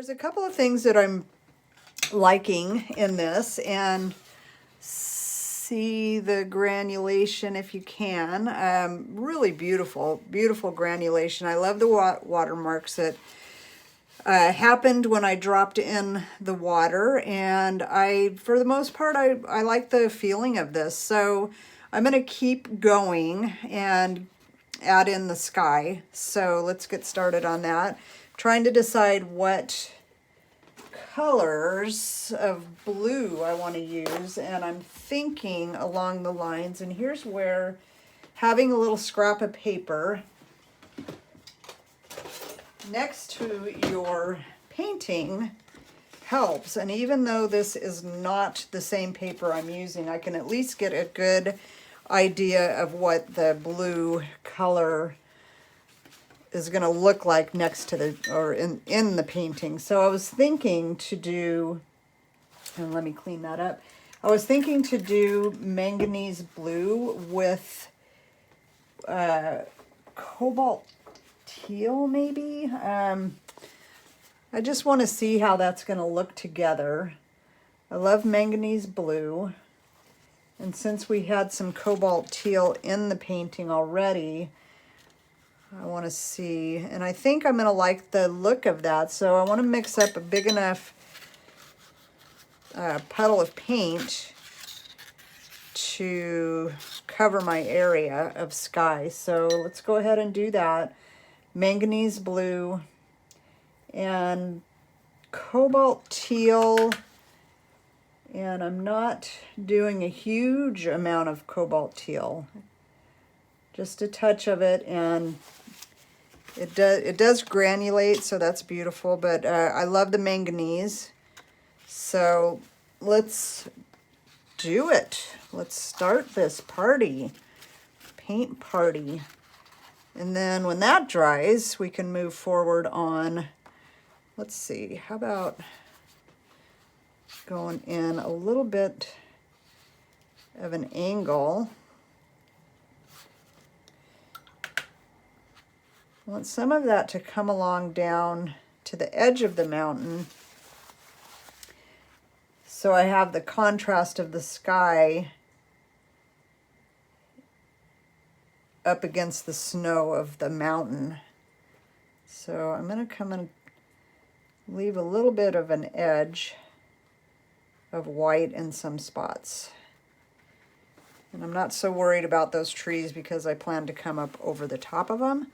There's a couple of things that I'm liking in this, and see the granulation if you can. Really beautiful, beautiful granulation. I love the watermarks that happened when I dropped in the water, and for the most part, I like the feeling of this. So I'm going to keep going and add in the sky. So let's get started on that. Trying to decide what colors of blue I want to use, and I'm thinking along the lines, and here's where having a little scrap of paper next to your painting helps. And even though this is not the same paper I'm using, I can at least get a good idea of what the blue color is going to look like next to the, or in the painting. So I was thinking to do, and let me clean that up. I was thinking to do manganese blue with cobalt teal maybe. I just want to see how that's going to look together. I love manganese blue. And since we had some cobalt teal in the painting already, I want to see, and I think I'm going to like the look of that. So I want to mix up a big enough puddle of paint to cover my area of sky. So let's go ahead and do that. Manganese blue and cobalt teal. And I'm not doing a huge amount of cobalt teal. Just a touch of it, and it does granulate, so that's beautiful, but I love the manganese. So let's do it. Let's start this party, paint party. And then when that dries, we can move forward on, let's see, how about going in a little bit of an angle. I want some of that to come along down to the edge of the mountain, so I have the contrast of the sky up against the snow of the mountain. So I'm going to come and leave a little bit of an edge of white in some spots. And I'm not so worried about those trees because I plan to come up over the top of them.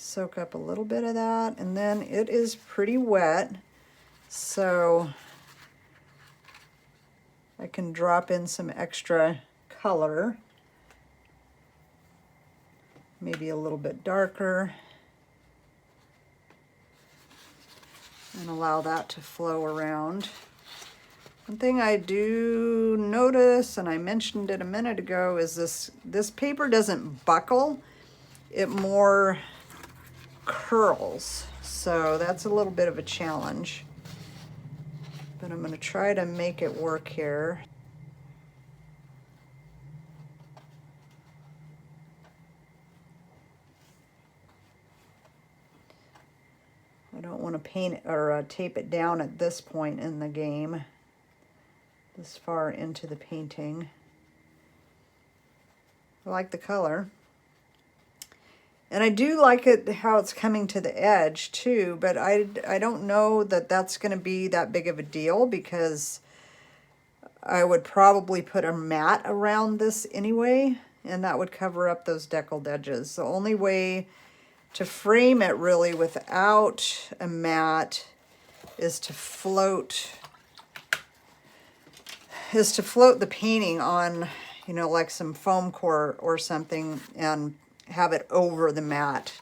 Soak up a little bit of that, and then it is pretty wet, so I can drop in some extra color, maybe a little bit darker, and allow that to flow around. One thing I do notice, and I mentioned it a minute ago, is this paper doesn't buckle, it more curls, so that's a little bit of a challenge, but I'm going to try to make it work here. I don't want to paint it or tape it down at this point in the game, this far into the painting. I like the color. And I do like it how it's coming to the edge too, but I don't know that that's going to be that big of a deal because I would probably put a mat around this anyway, and that would cover up those deckled edges. The only way to frame it really without a mat is to float the painting on, you know, like some foam core or something, and have it over the mat.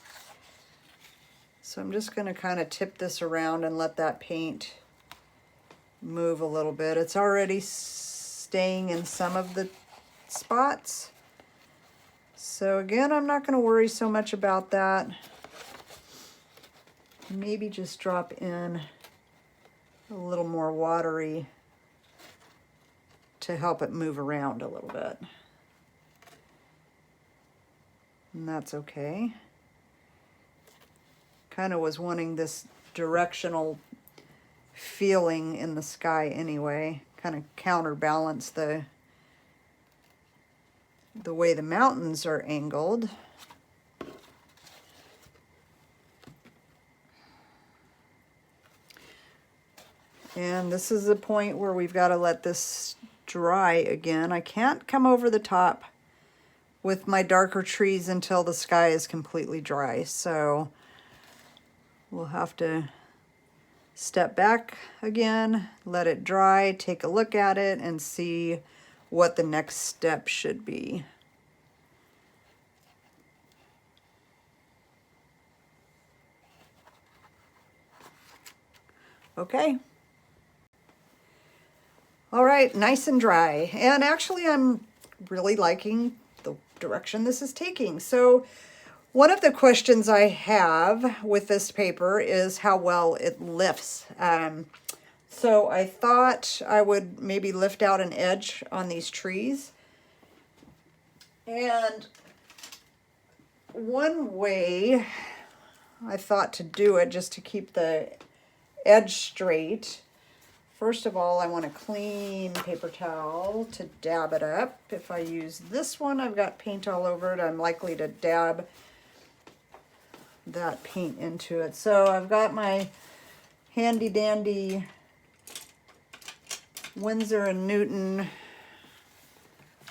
So I'm just going to kind of tip this around and let that paint move a little bit. It's already staying in some of the spots. So again, I'm not going to worry so much about that. Maybe just drop in a little more watery to help it move around a little bit. And that's okay. kind of was wanting this directional feeling in the sky anyway, kind of counterbalance the way the mountains are angled. And this is the point where we've got to let this dry again. I can't come over the top with my darker trees until the sky is completely dry. So we'll have to step back again, let it dry, take a look at it, and see what the next step should be. Okay. All right, nice and dry. And actually I'm really liking the direction this is taking. So one of the questions I have with this paper is how well it lifts. So I thought I would maybe lift out an edge on these trees. And one way I thought to do it, just to keep the edge straight, first of all, I want a clean paper towel to dab it up. If I use this one, I've got paint all over it. I'm likely to dab that paint into it. So I've got my handy dandy Winsor & Newton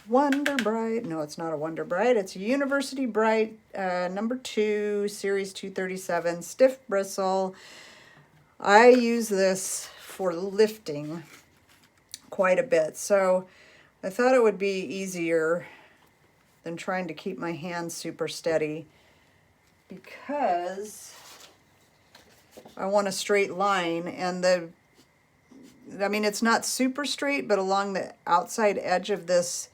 Wonder Bright. No, it's not a Wonder Bright. It's a University Bright number 2, series 237, stiff bristle. I use this for lifting quite a bit, so I thought it would be easier than trying to keep my hands super steady, because I want a straight line, and I mean, it's not super straight, but along the outside edge of this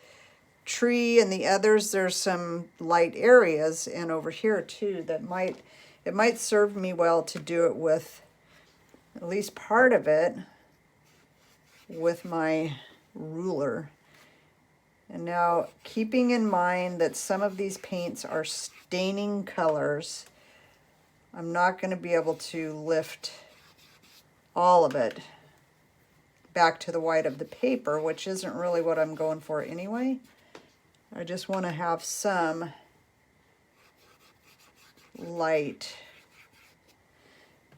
tree and the others, there's some light areas, and over here too, that it might serve me well to do it with at least part of it with my ruler. And now, keeping in mind that some of these paints are staining colors, I'm not going to be able to lift all of it back to the white of the paper, which isn't really what I'm going for anyway. I just want to have some light,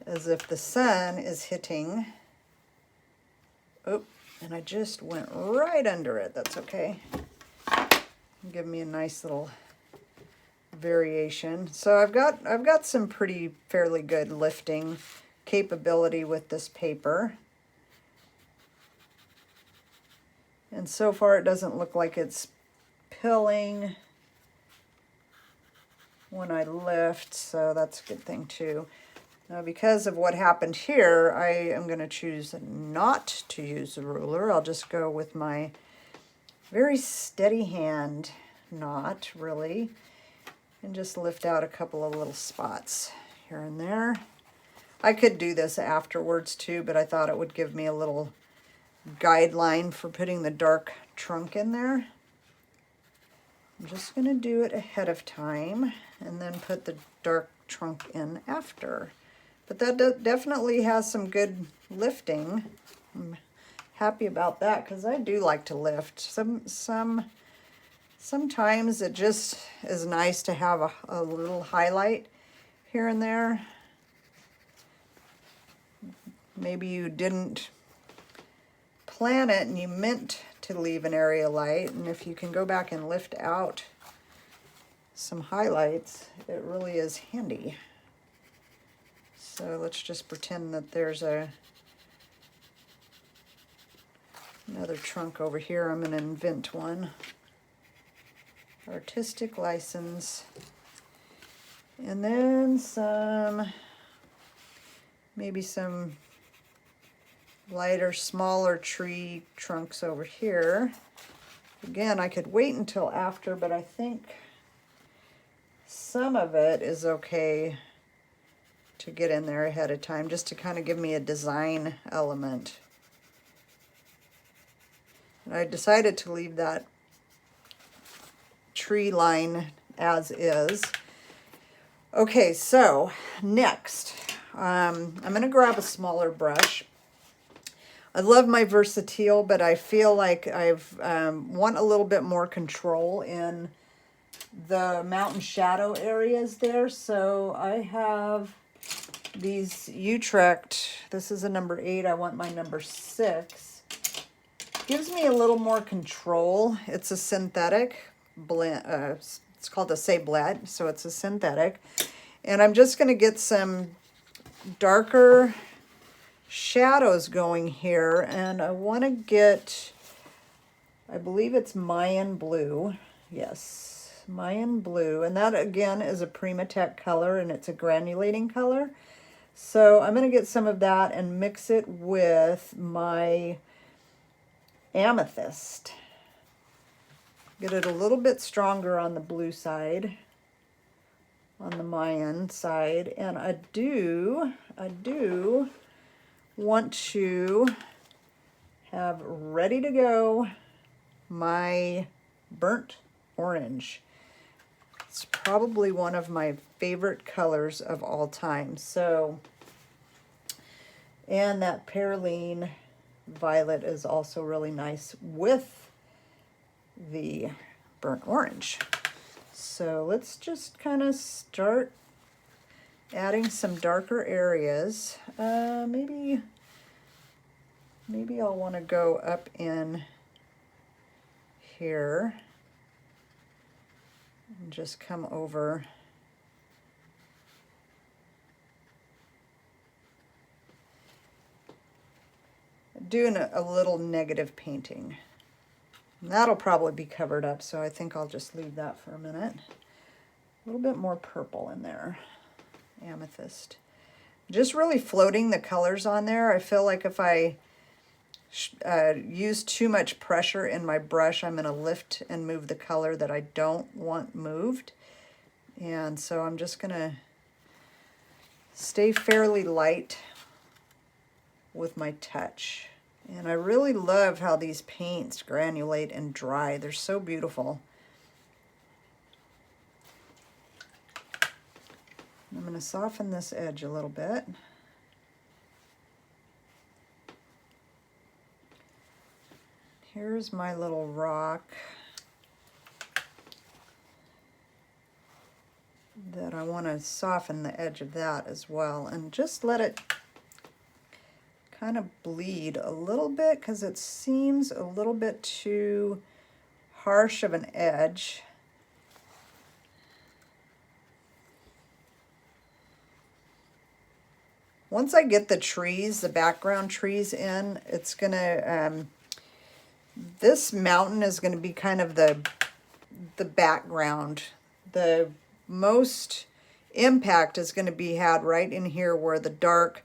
as if the sun is hitting. Oh, and I just went right under it. That's okay. Give me a nice little variation. So I've got some fairly good lifting capability with this paper. And so far it doesn't look like it's pilling when I lift, so that's a good thing too. Now, because of what happened here, I am going to choose not to use a ruler. I'll just go with my very steady hand, not really, and just lift out a couple of little spots here and there. I could do this afterwards too, but I thought it would give me a little guideline for putting the dark trunk in there. I'm just going to do it ahead of time and then put the dark trunk in after. But that definitely has some good lifting. I'm happy about that, because I do like to lift. Sometimes it just is nice to have a little highlight here and there. Maybe you didn't plan it and you meant to leave an area light, and if you can go back and lift out some highlights, it really is handy. So let's just pretend that there's another trunk over here. I'm going to invent one. Artistic license. And then maybe some lighter, smaller tree trunks over here. Again, I could wait until after, but I think some of it is okay to get in there ahead of time, just to kind of give me a design element. And I decided to leave that tree line as is. Okay, so next, I'm going to grab a smaller brush. I love my Versatile, but I feel like I've want a little bit more control in the mountain shadow areas there. So I have these Utrecht. This is a number 8. I want my number 6. Gives me a little more control. It's a synthetic blend. It's called a Sablet, so it's a synthetic. And I'm just going to get some darker shadows going here, and I want to get, I believe it's Mayan Blue. Yes, Mayan Blue, and that again is a Primatek color, and it's a granulating color. So I'm going to get some of that and mix it with my Amethyst. Get it a little bit stronger on the blue side, on the Mayan side, and I do want to have ready to go my burnt orange. It's probably one of my favorite colors of all time. So, and that Perylene Violet is also really nice with the burnt orange. So let's just kind of start adding some darker areas. Maybe I'll want to go up in here and just come over. Doing a little negative painting. And that'll probably be covered up, so I think I'll just leave that for a minute. A little bit more purple in there. Amethyst. Just really floating the colors on there. I feel like if I use too much pressure in my brush, I'm going to lift and move the color that I don't want moved. And so I'm just going to stay fairly light with my touch. And I really love how these paints granulate and dry. They're so beautiful. I'm going to soften this edge a little bit. Here's my little rock that I want to soften the edge of that as well, and just let it kind of bleed a little bit because it seems a little bit too harsh of an edge. Once I get the trees, the background trees in, it's gonna, this mountain is gonna be kind of the background. The most impact is gonna be had right in here where the dark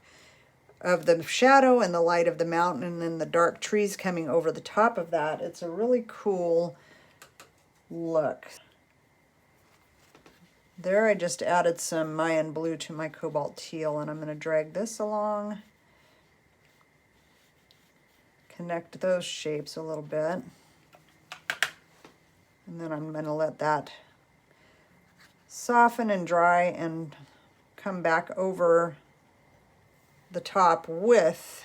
of the shadow and the light of the mountain and then the dark trees coming over the top of that. It's a really cool look. There I just added some Mayan Blue to my Cobalt Teal, and I'm going to drag this along, connect those shapes a little bit, and then I'm going to let that soften and dry and come back over the top with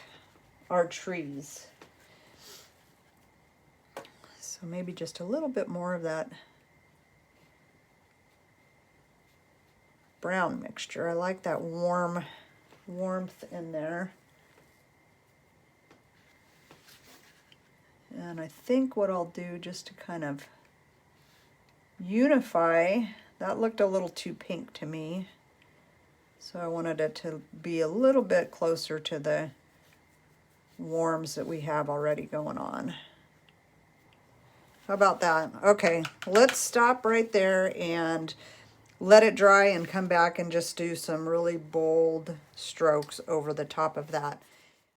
our trees. So maybe just a little bit more of that brown mixture. I like that warmth in there. And I think what I'll do, just to kind of unify, that looked a little too pink to me. So I wanted it to be a little bit closer to the warms that we have already going on. How about that? Okay, let's stop right there and let it dry and come back and just do some really bold strokes over the top of that.